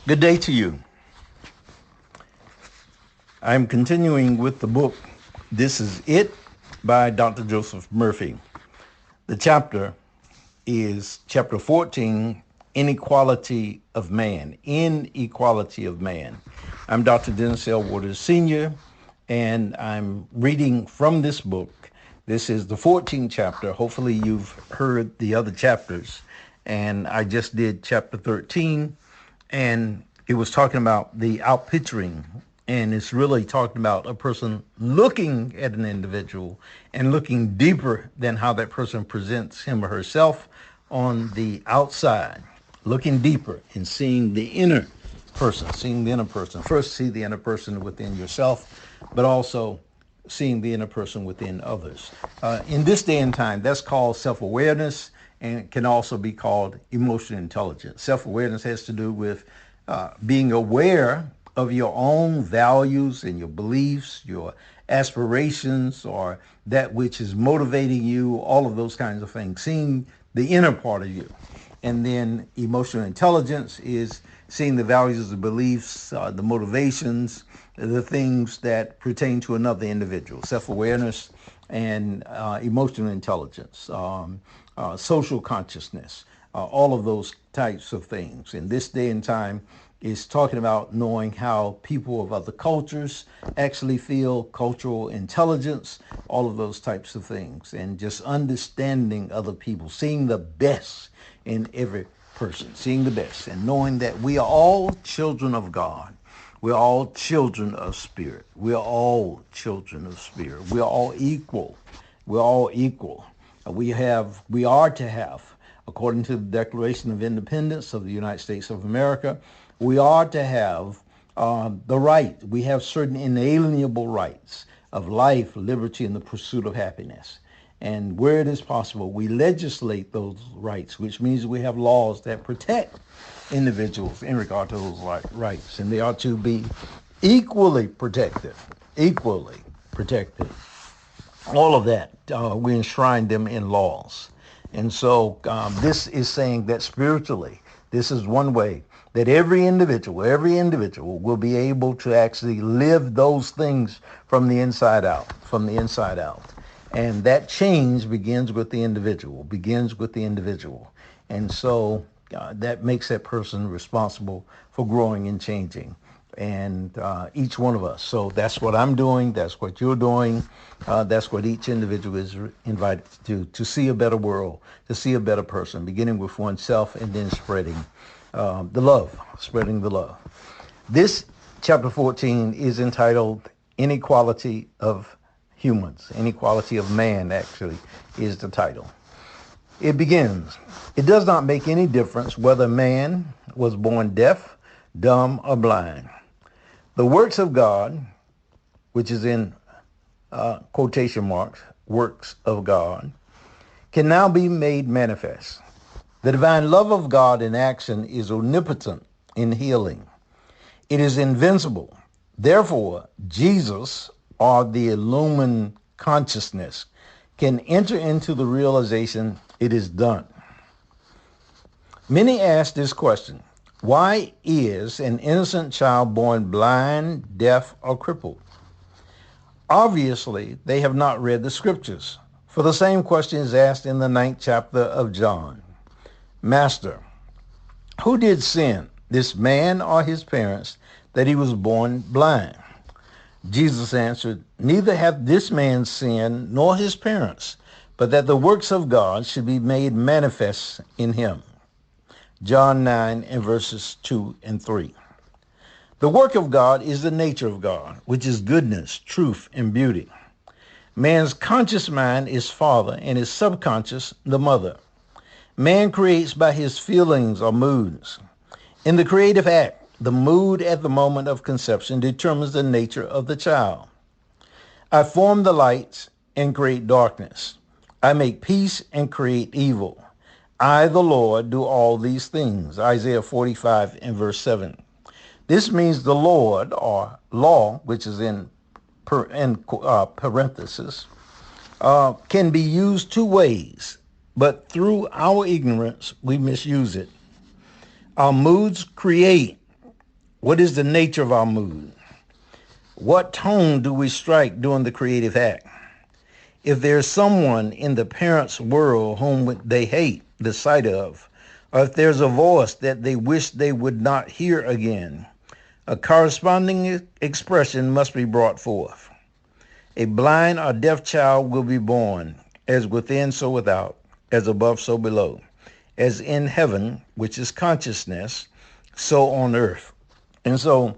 Good day to you. I'm continuing with the book, This Is It by Dr. Joseph Murphy. The chapter is chapter 14, Inequality of Man. Inequality of Man. I'm Dr. Dennis L. Waters Sr., and I'm reading from this book. This is the 14th chapter. Hopefully you've heard the other chapters. And I just did chapter 13, and it was talking about the outpicturing, and it's really talking about a person looking at an individual and looking deeper than how that person presents him or herself on the outside, looking deeper and seeing the inner person, First, see the inner person within yourself, but also seeing the inner person within others. In this day and time, that's called self-awareness, and it can also be called emotional intelligence. Self-awareness has to do with being aware of your own values and your beliefs, your aspirations, or that which is motivating you, all of those kinds of things, seeing the inner part of you. And then emotional intelligence is seeing the values, the beliefs, the motivations, the things that pertain to another individual. Self-awareness and emotional intelligence, social consciousness, all of those types of things. In this day and time, is talking about knowing how people of other cultures actually feel, cultural intelligence, all of those types of things, and just understanding other people, seeing the best in every person, seeing the best, and knowing that we are all children of God. We're all children of spirit. We're all children of spirit. We're all equal. We're all equal. We are to have, according to the Declaration of Independence of the United States of America, we are to have the right. We have certain inalienable rights of life, liberty, and the pursuit of happiness. And where it is possible, we legislate those rights, which means we have laws that protect individuals in regard to those rights. And they are to be equally protected, All of that, we enshrine them in laws. And so this is saying that spiritually, this is one way that every individual will be able to actually live those things from the inside out. And that change begins with the individual, And so that makes that person responsible for growing and changing. And each one of us. So that's what I'm doing. That's what you're doing. That's what each individual is invited to see a better world, to see a better person, beginning with oneself and then spreading spreading the love. This chapter 14 is entitled Inequality of Humans. Inequality of Man, actually, is the title. It begins, it does not make any difference whether man was born deaf, dumb, or blind. The works of God, which is in quotation marks, works of God, can now be made manifest. The divine love of God in action is omnipotent in healing. It is invincible. Therefore, Jesus, or the illumined consciousness, can enter into the realization it is done. Many ask this question: why is an innocent child born blind, deaf, or crippled? Obviously, they have not read the scriptures, for the same question is asked in the 9th chapter of John. Master, who did sin, this man or his parents, that he was born blind? Jesus answered, neither hath this man sinned nor his parents, but that the works of God should be made manifest in him. John 9 and verses 2 and 3. The work of God is the nature of God, which is goodness, truth, and beauty. Man's conscious mind is father, and his subconscious the mother. Man creates by his feelings or moods. In the creative act, the mood at the moment of conception determines the nature of the child. I form the lights and create darkness. I make peace and create evil. I, the Lord, do all these things. Isaiah 45 and verse 7. This means the Lord, or law, which is in parenthesis, can be used two ways, but through our ignorance, we misuse it. Our moods create, What is the nature of our mood? What tone do we strike during the creative act? If there's someone in the parent's world whom they hate the sight of, or if there's a voice that they wish they would not hear again, a corresponding expression must be brought forth. A blind or deaf child will be born, as within so without, as above so below, as in heaven, which is consciousness, so on earth. And so,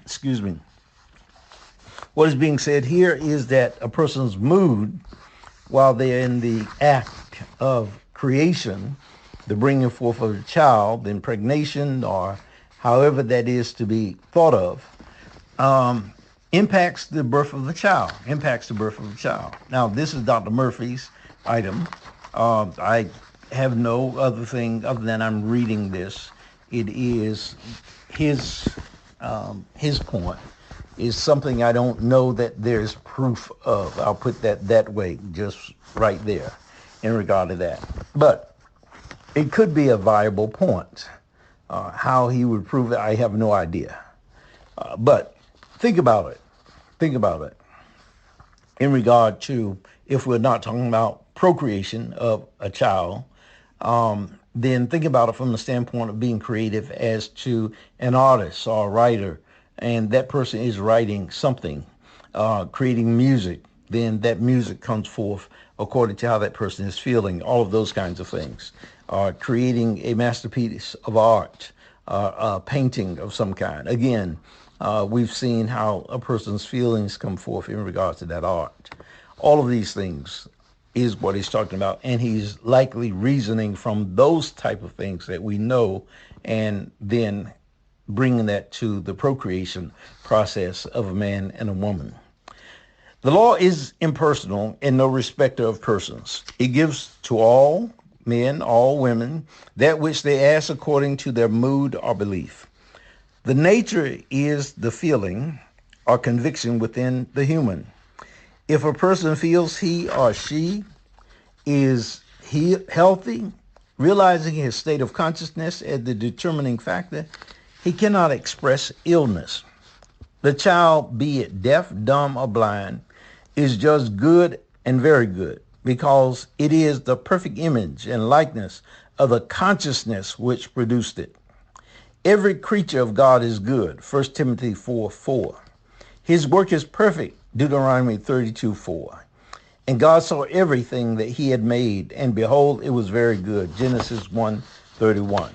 excuse me, what is being said here is that a person's mood, while they're in the act of creation, the bringing forth of a child, the impregnation, or however that is to be thought of, impacts the birth of the child, Now, this is Dr. Murphy's item. I have no other thing other than I'm reading this. It is his point is something I don't know that there's proof of. I'll put that way, just right there in regard to that. But it could be a viable point. How he would prove it, I have no idea. But think about it. In regard to, if we're not talking about procreation of a child, then think about it from the standpoint of being creative as to an artist or a writer, and that person is writing something, creating music, then that music comes forth according to how that person is feeling, all of those kinds of things. Creating a masterpiece of art, a painting of some kind. Again, we've seen how a person's feelings come forth in regards to that art. All of these things is what he's talking about, and he's likely reasoning from those type of things that we know, and then bringing that to the procreation process of a man and a woman. The law is impersonal and no respecter of persons. It gives to all men, all women, that which they ask according to their mood or belief. The nature is the feeling or conviction within the human. If a person feels he or she is healthy, realizing his state of consciousness as the determining factor, he cannot express illness. The child, be it deaf, dumb, or blind, is just good and very good, because it is the perfect image and likeness of the consciousness which produced it. Every creature of God is good, 1 Timothy 4:4. His work is perfect, Deuteronomy 32:4. And God saw everything that he had made, and behold, it was very good, Genesis 1:31.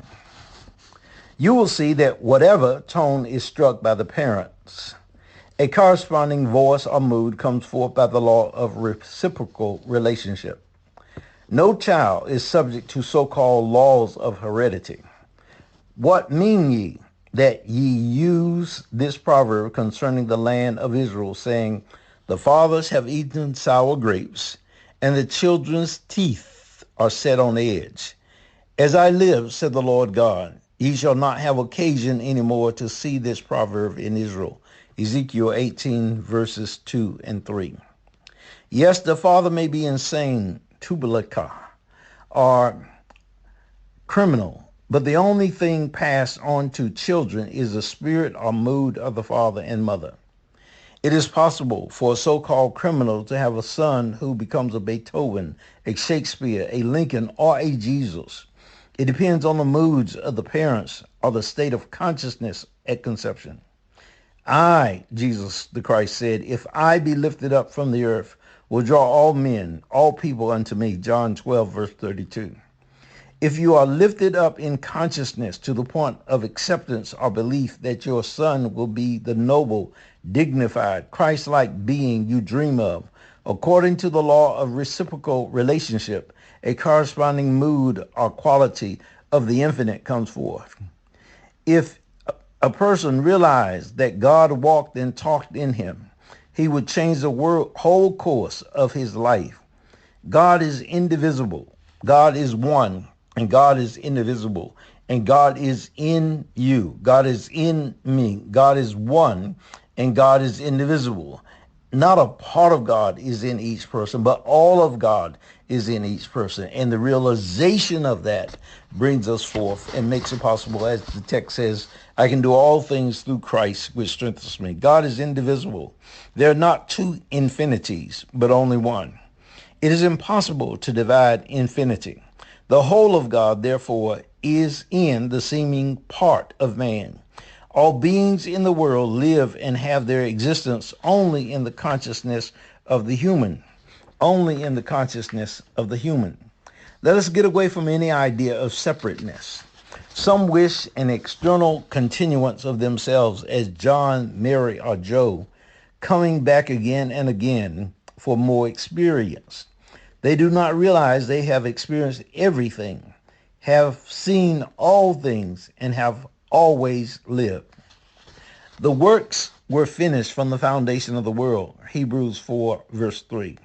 You will see that whatever tone is struck by the parents, a corresponding voice or mood comes forth by the law of reciprocal relationship. No child is subject to so-called laws of heredity. What mean ye that ye use this proverb concerning the land of Israel, saying, the fathers have eaten sour grapes, and the children's teeth are set on edge? As I live, said the Lord God, ye shall not have occasion any more to see this proverb in Israel. Ezekiel 18, verses 2 and 3. Yes, the father may be insane, tubalika, or criminal, but the only thing passed on to children is the spirit or mood of the father and mother. It is possible for a so-called criminal to have a son who becomes a Beethoven, a Shakespeare, a Lincoln, or a Jesus. It depends on the moods of the parents or the state of consciousness at conception. I, Jesus the Christ said, if I be lifted up from the earth, will draw all men, all people unto me. John 12, verse 32. If you are lifted up in consciousness to the point of acceptance or belief that your son will be the noble, dignified, Christ-like being you dream of, according to the law of reciprocal relationship, a corresponding mood or quality of the infinite comes forth. If a person realized that God walked and talked in him, he would change the whole course of his life. God is indivisible. God is one, and God is indivisible. And God is in you. God is in me. God is one, and God is indivisible. not a part of God is in each person, but all of God is in each person. And the realization of that brings us forth and makes it possible, as the text says, I can do all things through Christ, which strengthens me. God is indivisible. There are not two infinities, but only one. It is impossible to divide infinity. The whole of God, therefore, is in the seeming part of man. All beings in the world live and have their existence only in the consciousness of the human. Only in the consciousness of the human. Let us get away from any idea of separateness. Some wish an external continuance of themselves as John, Mary, or Joe, coming back again and again for more experience. They do not realize they have experienced everything, have seen all things, and have always lived. The works were finished from the foundation of the world. Hebrews 4, verse 3.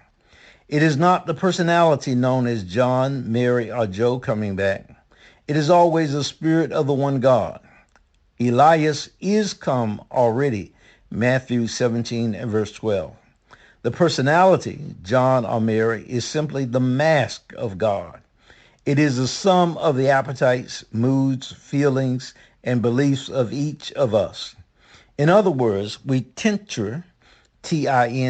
It is not the personality known as John, Mary, or Joe coming back. It is always the Spirit of the one God. Elias is come already. Matthew 17 and verse 12. The personality, John or Mary, is simply the mask of God. It is the sum of the appetites, moods, feelings, and beliefs of each of us. In other words, we tincture, Tincture,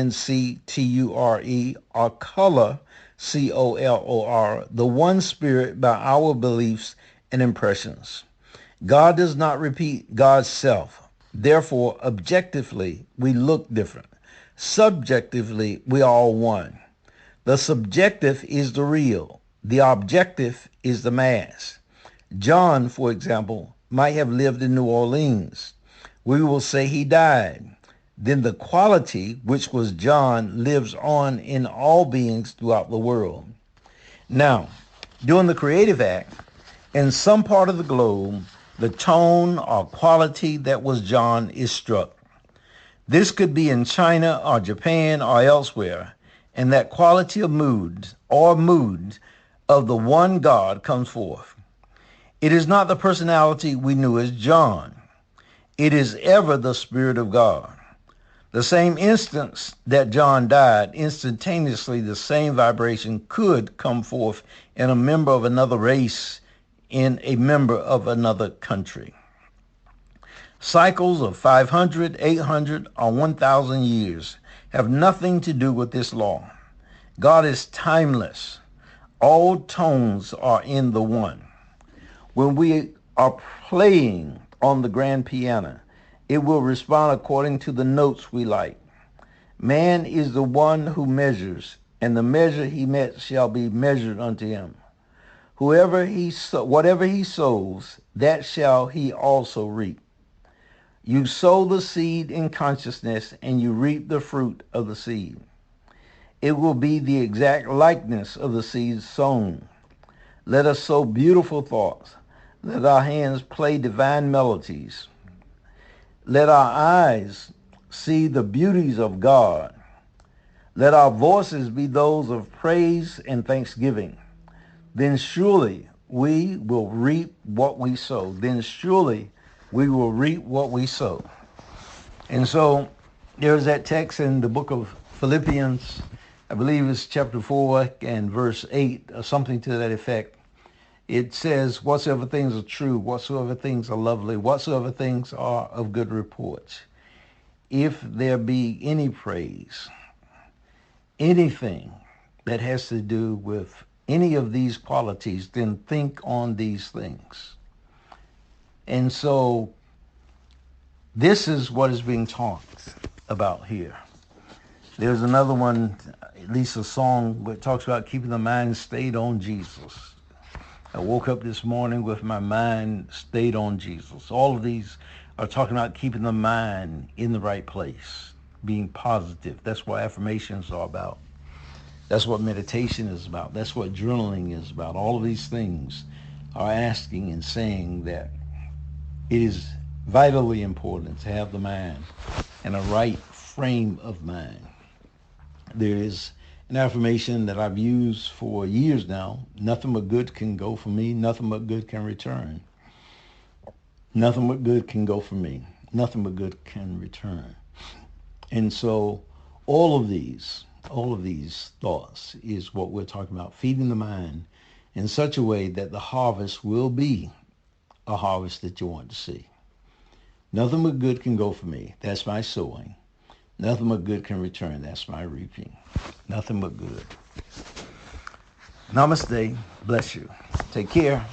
or color, Color, the one spirit by our beliefs and impressions. God does not repeat God's self. Therefore, objectively, we look different. Subjectively, we are all one. The subjective is the real. The objective is the mass. John, for example, might have lived in New Orleans. We will say he died. Then the quality, which was John, lives on in all beings throughout the world. Now, during the creative act, in some part of the globe, the tone or quality that was John is struck. This could be in China or Japan or elsewhere, and that quality of mood of the one God comes forth. It is not the personality we knew as John. It is ever the Spirit of God. The same instance that John died, instantaneously the same vibration could come forth in a member of another race, in a member of another country. Cycles of 500, 800, or 1,000 years have nothing to do with this law. God is timeless. All tones are in the one. When we are playing on the grand piano, it will respond according to the notes we like. Man is the one who measures, and the measure he met shall be measured unto him. Whatever he sows, that shall he also reap. You sow the seed in consciousness, and you reap the fruit of the seed. It will be the exact likeness of the seed sown. Let us sow beautiful thoughts. Let our hands play divine melodies. Let our eyes see the beauties of God. Let our voices be those of praise and thanksgiving. Then surely we will reap what we sow. Then surely we will reap what we sow. And so there's that text in the book of Philippians, I believe it's chapter 4 and verse 8, or something to that effect. It says, whatsoever things are true, whatsoever things are lovely, whatsoever things are of good report, if there be any praise, anything that has to do with any of these qualities, then think on these things. And so this is what is being talked about here. There's another one, at least a song, that talks about keeping the mind stayed on Jesus. I woke up this morning with my mind stayed on Jesus. All of these are talking about keeping the mind in the right place, being positive. That's what affirmations are about. That's what meditation is about. That's what journaling is about. All of these things are asking and saying that it is vitally important to have the mind in a right frame of mind. There is an affirmation that I've used for years now. Nothing but good can go for me. Nothing but good can return. Nothing but good can go for me. Nothing but good can return. And so all of these thoughts is what we're talking about, feeding the mind in such a way that the harvest will be a harvest that you want to see. Nothing but good can go for me. That's my sowing. Nothing but good can return. That's my reaping. Nothing but good. Namaste. Bless you. Take care.